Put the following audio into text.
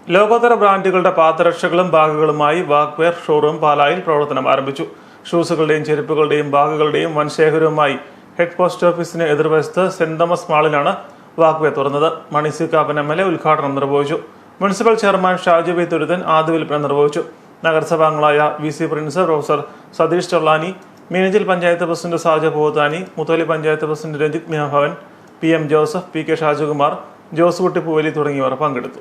ലോകോത്തര ബ്രാൻഡുകളുടെ പാദരക്ഷകളും ബാഗുകളുമായി വാക്ക്വെയർ ഷോറൂം പാലായിൽ പ്രവർത്തനം ആരംഭിച്ചു. ഷൂസുകളുടെയും ചെരുപ്പുകളുടെയും ബാഗുകളുടെയും വൻശേഖരവുമായി ഹെഡ് പോസ്റ്റ് ഓഫീസിന് എതിർവശത്ത് സെന്റ് തോമസ് മാളിലാണ് വാക്ക്വേ തുറന്നത്. മണി സി കാപ്പൻ MLA ഉദ്ഘാടനം നിർവഹിച്ചു. Municipal chairman Shaji B Thuruthan ആദ്യ വിൽപ്പന നിർവഹിച്ചു. നഗരസഭാംഗങ്ങളായ VC Prince, professor Satheesh Chollani, Meenachil panchayat president Saja Poovathani, Mutholi panchayat president Ranjith Miyabhavan, PM Joseph, PK Shajakumar, Josekutty Poovali തുടങ്ങിയവർ പങ്കെടുത്തു.